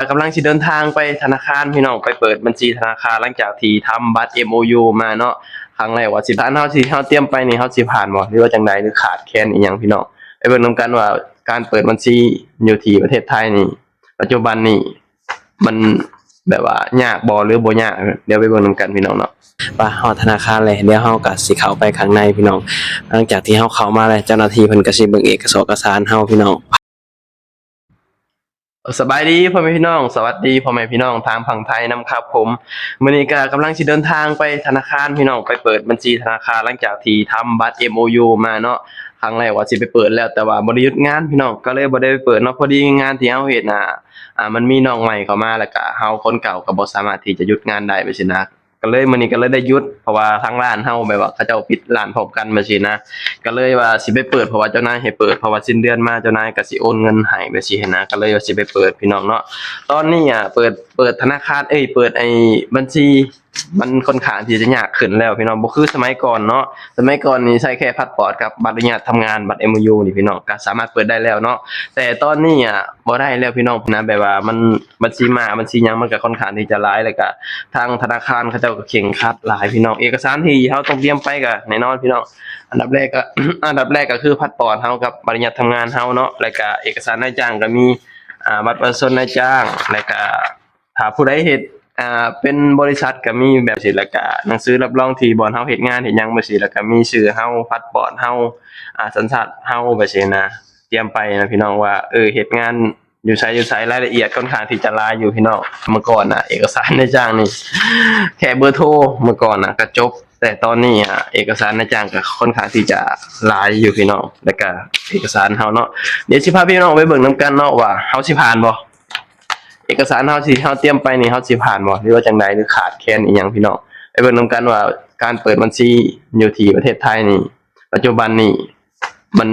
กำลังสิเดินทางไปธนาคารพี่น้องไปเปิดบัญชีธนาคารหลังจากที่ทำบัตร MOU มาเนาะครั้งแรกว่าสิผ่านเฮาเตรียมไปนี่เฮาสิผ่านบ่หรือว่าจังใดหรือขาดแคลนอีหยังพี่น้องไปเบิ่งนำกันว่าการเปิดบัญชีอยู่ที่ประเทศไทยนี่ปัจจุบันนี่มันแบบว่ายากบ่หรือบ่ยากเดี๋ยวไปเบิ่งนำกันพี่น้องเนาะว่าฮอดธนาคารเลยเดี๋ยวเฮาก็สิเข้าไปข้างในพี่น้องหลังจากที่เฮาเข้ามาแล้วเจ้าหน้าที่เพิ่นก็สิเบิ่งเอกสารเฮาพี่น้อง สบายดีพ่อแม่พี่น้องสวัสดีพ่อแม่พี่น้องทางฝั่งไทยนำครับผมมื้อนี้ก็กำลังสิเดินทางไปธนาคารพี่น้องไปเปิดบัญชีธนาคารหลังจากที่ทำบัตร MOU มาเนาะครั้งแรกว่าสิไปเปิดแล้วแต่ว่าบ่ได้หยุดงานพี่น้องก็เลยบ่ได้ไปเปิดเนาะพอดีงานที่เฮาเฮ็ดน่ะมันมีน้องใหม่เข้ามาแล้วก็เฮาคนเก่าก็บ่สามารถที่จะหยุดงานได้ไปซี้นะก็เลยมื้อนี้ก็เลยได้หยุดเพราะว่าทางร้านเฮาแบบว่าเขาเจ้าปิดร้านพร้อมกันไปซี้นะ ก็เลยว่าสิไปเปิดเพราะว่าเจ้านายให้เปิดเพราะว่าสิ้นเดือนมาเจ้านายก็สิโอนเงินให้ไปสิหั้นนะก็เลยว่าสิไปเปิดพี่น้องเนาะตอนนี้เปิดธนาคารเปิดบัญชีมันค่อนข้างที่จะยากขึ้นแล้วพี่น้องบ่คือสมัยก่อนเนาะสมัยก่อนนี่ใช้แค่พาสปอร์ตกับบัตรอนุญาตทำงานบัตร MOU นี่พี่น้องก็สามารถเปิดได้แล้วเนาะแต่ตอนนี้บ่ได้แล้วพี่น้องนะแบบว่ามันบัญชีม้าบัญชีหยังมันก็ค่อนข้างที่จะหลายแล้วก็ทางธนาคารเขาเจ้าก็เคร่งครัดหลายพี่น้องเอกสารที่เฮาต้องเตรียมไปก็แน่นอนพี่น้อง อันดับแรกก็ อันดับแรกก็คือพาสปอร์ตเฮากับใบอนุญาตทำงานเฮาเนาะแล้วก็เอกสารนายจ้างก็มีบัตรประชาชนนายจ้างแล้วก็ถ้าผู้ใดเฮ็ดเป็นบริษัทก็มีแบบสิแล้วก็หนังสือรับรองที่บ่อนเฮาเฮ็ดงานเฮ็ดหยังบ่สิแล้วก็มีชื่อเฮาพาสปอร์ตเฮาสัญชาติเฮาแบบสินะเตรียมไปนะพี่น้องว่าเฮ็ดงานอยู่ไสรายละเอียดค่อนข้างที่จะหลายอยู่พี่น้องเมื่อก่อนเอกสารนายจ้างนี่แค่เบอร์โทรเมื่อก่อนก็จบ แต่ตอนนี้เอกสารนายจ้างก็ค่อนข้างที่จะหลายอยู่พี่น้องแล้วก็เอกสารเฮาเนาะเดี๋ยวสิพาพี่น้องไปเบิ่งนำกันเนาะว่าเฮาสิผ่านบ่เอกสารเฮาที่เฮาเตรียมไปนี่เฮาสิผ่านบ่หรือว่าจังใดหรือขาดแคลนอีหยังพี่น้องไปเบิ่งนำกันว่าการเปิดบัญชีอยู่ที่ประเทศไทยนี่ปัจจุบันนี่มัน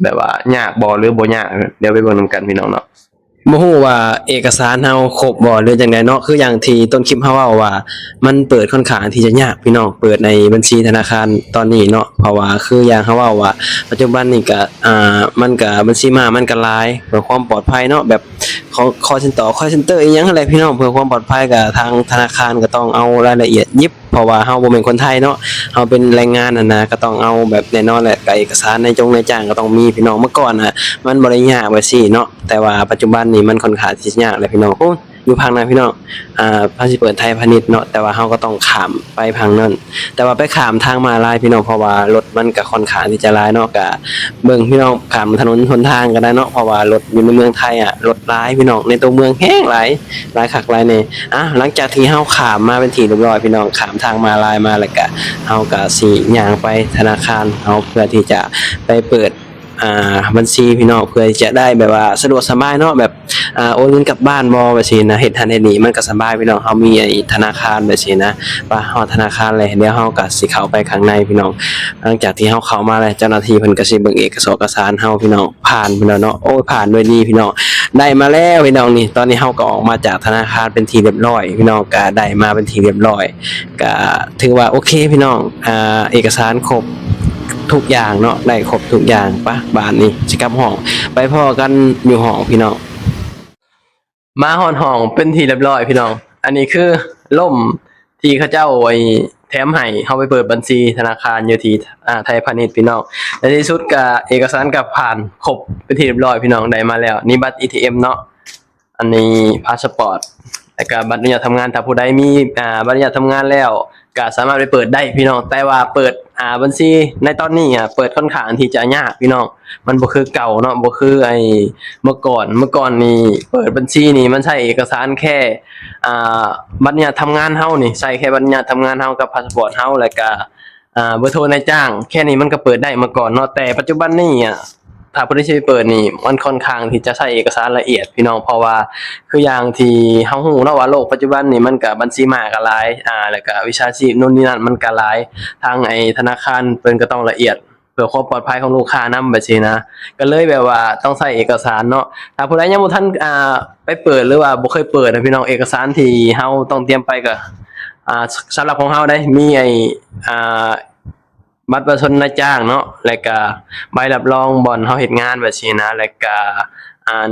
แบบว่ายากบ่หรือบ่ยากเดี๋ยวไปเบิ่งนำกันพี่น้องเนาะ บ่ฮู้ว่าเอกสารเฮาครบบ่หรือจังไดเนาะคืออย่างที่ต้นคลิปเฮาเว้าว่ามันเปิดค่อนข้างที่จะยากพี่น้องเปิดในบัญชีธนาคารตอนนี้เนาะเพราะว่าคืออย่างเฮาเว้าว่าปัจจุบันนี้ก็มันก็บัญชีม้ามันก็หลายเพื่อความปลอดภัยเนาะแบบcall center อีหยังนั่นแหละพี่น้องเพื่อความปลอดภัยก็ทางธนาคารก็ต้องเอารายละเอียดยิบเพราะว่าเฮาบ่แม่นคนไทยเนาะเฮาเป็นแรงงานนะก็ต้องเอาแบบแน่นอนแหละก็เอกสารนายจ้างก็ต้องมีพี่น้องเมื่อก่อนมันบ่ได้ยากแบบซี้เนาะแต่ว่าปัจจุบันนี้มันค่อนข้างที่จะยากแหละพี่น้องโอ้อยู่พังนั้นพี่น้องภาษีเปิดไทยพาณิชย์เนาะแต่ว่าเฮาก็ต้องข้ามไปพังนั้นแต่ว่าไปข้ามทางม้าลายพี่น้องเพราะว่ารถมันก็ค่อนข้างที่จะหลายเนาะก็เบิ่งพี่น้องข้ามถนนหนทางก็ได้เนาะเพราะว่ารถอยู่ในเมืองไทยรถหลายพี่น้องในตัวเมืองแฮงหลายคักหลายแน่หลังจากที่เฮาข้ามมาเป็นที่เรียบร้อยพี่น้องข้ามทางม้าลายมาแล้วก็เฮาก็สิย่างไปธนาคารเฮาเพื่อที่จะไปเปิดบัญชีพี่น้องเพื่อจะได้แบบว่าสะดวกสบายเนาะแบบโอนเงินกลับบ้านบ่แบบนี้นะเฮ็ดทันเฮ็ดนี่มันก็สบายพี่น้องเฮามีธนาคารแบบนี้นะว่าฮอดธนาคารเลยเดี๋ยวเฮาก็สิเข้าไปข้างในพี่น้องหลังจากที่เฮาเข้ามาแล้วเจ้าหน้าที่เพิ่นก็สิเบิ่งเอกสารเฮาพี่น้องผ่านพี่น้องเนาะโอ้ยผ่านด้วยดีพี่น้องได้มาแล้วพี่น้องนี่ตอนนี้เฮาก็ออกมาจากธนาคารเป็นที่เรียบร้อยพี่น้องก็ได้มาเป็นที่เรียบร้อยก็ถือว่าโอเคพี่น้องเอกสารครบทุกอย่างเนาะได้ครบทุกอย่างปะบ้านนี้สิกลับห้องไปพ้อกันอยู่ห้องพี่น้องมาฮอดห้องเป็นที่เรียบร้อยพี่น้องอันนี้คือล่มที่เขาเจ้าแถมให้เฮาไปเปิดบัญชีธนาคารอยู่ที่ไทยพาณิชย์พี่น้องในที่สุดก็เอกสารก็ผ่านครบเป็นที่เรียบร้อยพี่น้องได้มาแล้วนี่บัตร ATM เนาะอันนี้พาสปอร์ตแล้วก็บัตรอนุญาตทำงานถ้าผู้ใดมีบัตรอนุญาตทำงานแล้วก็สามารถไปเปิดได้พี่น้องแต่ว่าเปิดบัญชีในตอนนี้เปิดค่อนข้างที่จะยากพี่น้องมันบ่คือเก่าเนาะบ่คือเมื่อก่อนนี่เปิดบัญชีนี่มันใช้เอกสารแค่บัตรอนุญาตทำงานเฮานี่ใส่แค่บัตรอนุญาตทำงานเฮากับพาสปอร์ตเฮาแล้วก็เบอร์โทรนายจ้างแค่นี้มันก็เปิดได้มาก่อนเนาะแต่ปัจจุบันนี้ถ้าผู้ที่สิไปเปิดนี่มันค่อนข้างที่จะใช้เอกสารละเอียดพี่น้องเพราะว่าคืออย่างที่เฮาฮู้เนาะว่าโลกปัจจุบันนี่มันก็บัญชีม้าก็หลายแล้วก็วิชาชีพนู่นนี่นั่นมันก็หลายทางธนาคารเพิ่นก็ต้องละเอียดเพื่อความปลอดภัยของลูกค้านำแบบนี้นะก็เลยแบบว่าต้องใช้เอกสารเนาะถ้าผู้ใดยังบ่ทันไปเปิดหรือว่าบ่เคยเปิดนะพี่น้องเอกสารที่เฮาต้องเตรียมไปก็สำหรับของเฮาได้มีอ่า บัตรประชาชนนายจ้างเนาะแล้วก็ใบรับรองบ่อนเฮาเฮ็ดงานแบบนี้นะแล้วก็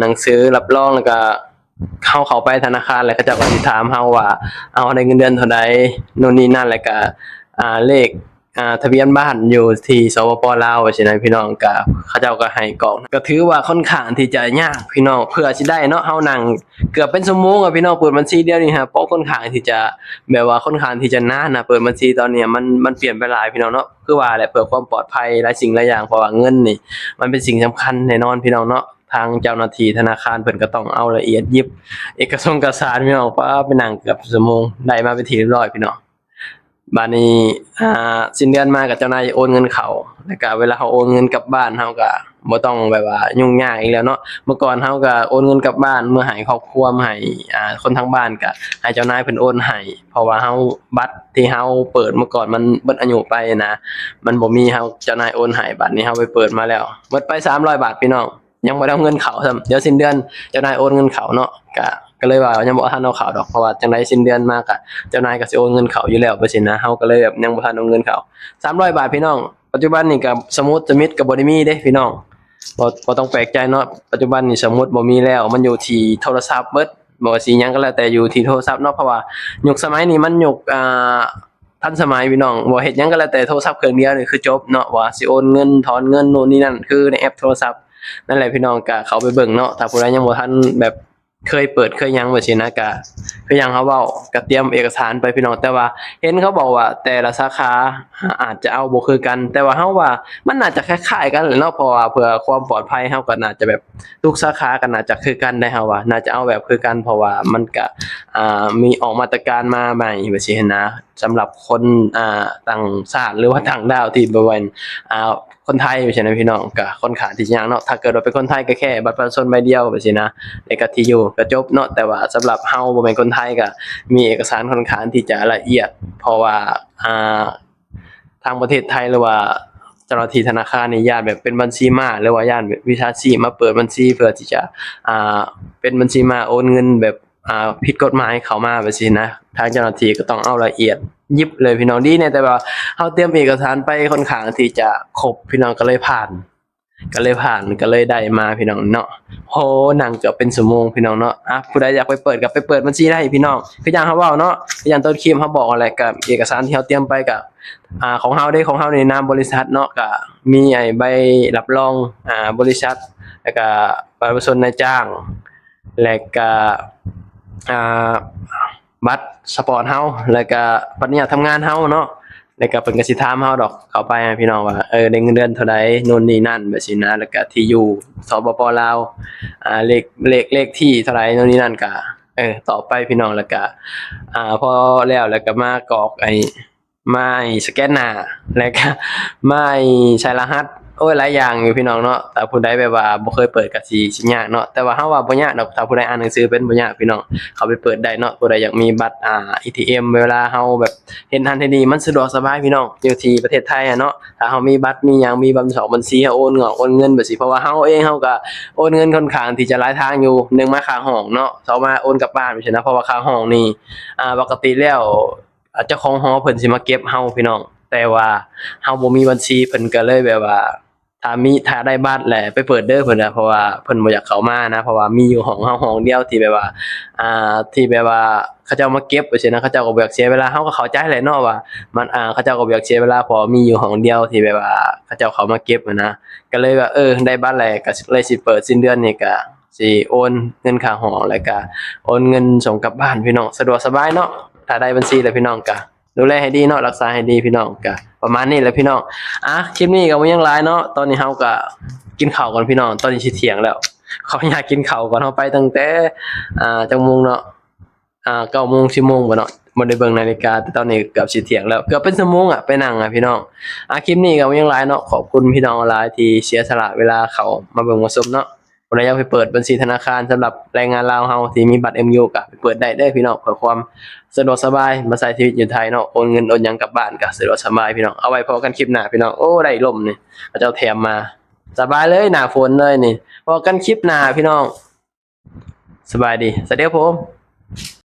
หนังสือรับรองแล้วก็ เข้าไปธนาคารแล้วเขาเจ้าก็สิถามเฮาว่าเอาได้เงินเดือนเท่าใดนู่นนี่นั่นแล้วก็เลขทะเบียนบ้านอยู่ที่สปปลาวว่าซี่นะพี่น้องก็เขาเจ้าก็ให้กรอกก็ถือว่าค่อนข้างที่จะยากพี่น้องเพื่อสิได้เนาะเฮานั่งเกือบเป็นชั่วโมงอะพี่น้องเปิดบัญชีเดียวนี่ครับเพราะค่อนข้างที่จะแบบว่าค่อนข้างที่จะนานน่ะเปิดบัญชีตอนเนี้ยมันเปลี่ยนไปหลายพี่น้องเนาะคือว่าแหละเพื่อความปลอดภัยหลายสิ่งหลายอย่างเพราะว่าเงินนี่มันเป็นสิ่งสำคัญแน่นอนพี่น้องเนาะทางเจ้าหน้าที่ธนาคารเพิ่นก็ต้องเอาละเอียดยิบเอกสารพี่น้องป๊าไปนั่งเกือบชั่วโมงได้มาเป็นที่เรียบร้อยพี่น้อง บัดนี้สิ้นเดือนมาก็เจ้านายโอนเงินเข้าแล้วก็เวลาเขาโอนเงินกลับบ้านเราก็บ่ต้องแบบว่ายุ่งยากอีกแล้วเนาะเมื่อก่อนเราก็โอนเงินกลับบ้านเมื่อให้ครอบครัวเมื่อให้คนทั้งบ้านก็ให้เจ้านายเพิ่นโอนให้เพราะว่าเราบัตรที่เราเปิดเมื่อก่อนมันเบิดอายุไปนะมันบ่มีเราเจ้านายโอนให้บัดนี้เราไปเปิดมาแล้วเบิดไป300บาทพี่น้องยังบ่ได้เอาเงินเข้าซ้ำเดี๋ยวสิ้นเดือนเจ้านายโอนเงินเข้าเนาะก็เลยว่ายังบ่ทันเอาเข้าดอกเพราะว่าจังได๋สิ้นเดือนมาก็เจ้านายก็สิโอนเงินเข้าอยู่แล้วว่าซี่นะเราก็เลยแบบยังบ่ทันเอาเงินเข้า300บาทพี่น้องปัจจุบันนี่ก็สมุดสมิตก็บ่ได้มีเด้พี่น้องบ่ต้องแปลกใจเนาะปัจจุบันนี่สมุดบ่มีแล้วมันอยู่ที่โทรศัพท์เบิดบ่ว่าสิหยังก็แล้วแต่อยู่ที่โทรศัพท์เนาะเพราะว่ายุคสมัยนี้มันยุคทันสมัยพี่น้องบ่เฮ็ดหยังก็แล้วแต่โทรศัพท์เครื่องเดียวนี่คือจบเนาะว่าสิโอนเงินถอนเงินโน่นนี่นั่นคือในแอปโทรศัพท์นั่นแหละพี่น้องก็เข้าไปเบิ่งเนาะถ้าผู้ใดยังบ่ทันแบบเคยเปิดเคยหยังว่าซี่นะก็คือหยังเขาเว้าก็เตรียมเอกสารไปพี่น้องแต่ว่าเห็นเขาบอกว่าแต่ละสาขาอาจจะเอาบ่คือกันแต่ว่าเฮาว่ามันน่าจะคล้ายๆกันแหละเนาะเพราะว่าเพื่อความปลอดภัยเฮาก็น่าจะแบบทุกสาขาก็น่าจะคือกันได้เฮาว่าน่าจะเอาแบบคือกันเพราะว่ามันก็มีออกมาตรการมาใหม่ว่าซี่หั้นนะสำหรับคนต่างชาติหรือว่าต่างดาวที่บ่แม่นคนไทยว่าซี่นะพี่น้องก็ค่อนข้างที่จะยากเนาะถ้าเกิดว่าเป็นคนไทยก็แค่บัตรประชาชนใบเดียวว่าซี่นะแล้วก็ที่อยู่ก็จบเนาะแต่ว่าสำหรับเฮาบ่แม่นคนไทยก็มีเอกสารค่อนข้างที่จะละเอียดเพราะว่าทางประเทศไทยหรือว่าเจ้าหน้าที่ธนาคารนี่ญาตแบบเป็นบัญชีม้าหรือว่าญาตวิชาชีพมาเปิดบัญชีเพื่อที่จะเป็นบัญชีม้าโอนเงินแบบผิดกฎหมายเข้ามาแบบนี้นะทางเจ้าหน้าที่ก็ต้องเอาละเอียดยิบเลยพี่น้องดีเนี่ยแต่ว่าเฮาเตรียมเอกสารไปค่อนข้างที่จะครบพี่น้องก็เลยผ่านก็เลยได้มาพี่น้องเนาะโหนั่งเกือบเป็นชั่วโมงพี่น้องเนาะผู้ใดอยากไปเปิดก็ไปเปิดบัญชีได้พี่น้องคืออย่างเขาเว้าเนาะคืออย่างต้นคลิปเขาบอกอะไรกับเอกสารที่เขาเตรียมไปกับของเฮาของเฮาในนามบริษัทเนาะก็มีไอ้ใบรับรองบริษัทแล้วก็บัตรประชาชนนายจ้างแล้วก็อ่าบัตรสปอร์ตเฮาแล้วก็บัตรเนี่ยทำงานเฮาเนาะแล้วก็เพิ่นก็สิถามเฮาดอกเข้าไปให้พี่น้องว่าได้เงินเดือนเท่าใดโน่นนี่นั่นแบบซี้นะแล้วก็ที่อยู่สปปลาวเลขที่เท่าไรโน่นนี่นั่นก็ต่อไปพี่น้องแล้วก็พอแล้วก็มากรอกไอ้ไม้สแกนหน้าแล้วก็ไม้ใส่รหัสโอ้ยหลายอย่างอยู่พี่น้องเนาะถ้าผู้ใดแบบว่าบ่เคยเปิดก็สิยากเนาะแต่ว่าเฮาว่าบ่ยากดอกถ้าผู้ใดอ่านหนังสือเป็นบ่ยากพี่น้องเข้าไปเปิดได้เนาะผู้ใดอยากมีบัตรATM เวลาเฮาแบบเฮ็ดนั่นเฮ็ดนี่มันสะดวกสบายพี่น้องอยู่ที่ประเทศไทยอะเนาะถ้าเฮามีบัตรมีหยังมีบัญชีเฮาโอนเงินแบบสิเพราะว่าเฮาเองเฮาก็โอนเงินค่อนข้างที่จะหลายทางอยู่1มาค่าห้องเนาะ2มาโอนกลับบ้านไปซี้นะเพราะว่าค่าห้องนี่ปกติแล้วเจ้าของหอเพิ่นสิมาเก็บเฮาพี่น้องแต่ว่าเฮาบ่มีบัญชีเพิ่นก็เลยแบบว่าถ้าได้บัตรแหละไปเปิดเด้อเพิ่นน่ะเพราะว่าเพิ่นบ่อยากเข้ามานะเพราะว่ามีอยู่ห้องเฮาห้องเดียวที่แบบว่าที่แบบว่าเขาเจ้ามาเก็บว่าซี้นะเขาเจ้าก็บ่อยากเสียเวลาเฮาก็เข้าใจแหละเนาะว่ามันเขาเจ้าก็บ่อยากเสียเวลาเพราะมีอยู่ห้องเดียวที่แบบว่าเขาเจ้าเข้ามาเก็บอะนะก็เลยว่าได้บัตรแล้วก็เลยสิเปิดสิ้นเดือนนี่ก็สิโอนเงินค่าหอแล้วก็โอนเงินส่งกลับบ้านพี่น้องสะดวกสบายเนาะถ้าได้บัญชีแล้วพี่น้องก็ดูแลให้ดีเนาะรักษาให้ดีพี่น้องก็ประมาณนี้แหละพี่น้องคลิปนี้ก็บ่ยังหลายเนาะตอนนี้เฮาก็กินข้าวก่อนพี่น้องตอนนี้สิเที่ยงแล้วขออนุญาตกินข้าวก่อนเฮาไปตั้งแต่จักโมงเนาะ9โมง10โมงบ่เนาะบ่ได้เบิ่งนาฬิกาแต่ตอนนี้เกือบสิเที่ยงแล้วเกือบเป็นชั่วโมงไปนั่งพี่น้องคลิปนี้ก็บ่ยังหลายเนาะขอบคุณพี่น้องหลายที่เสียสละเวลาเข้ามาเบิ่งมาชมเนาะบ่ได้อยากไปเปิดบัญชีธนาคารสำหรับแรงงานลาวเฮาที่มีบัตร MU ก็ไปเปิดได้เด้อพี่น้องเพื่อความสะดวกสบายมาใช้ชีวิตอยู่ไทยเนาะโอนเงินโอนหยังกลับบ้านก็สะดวกสบายพี่น้องเอาไว้พอกันคลิปหน้าพี่น้องโอ้ได้ลมนี่เขาเจ้าแถมมาสบายเลยหน้าฝนเลยนี่พอกันคลิปหน้าพี่น้องสบายดีสวัสดีครับผม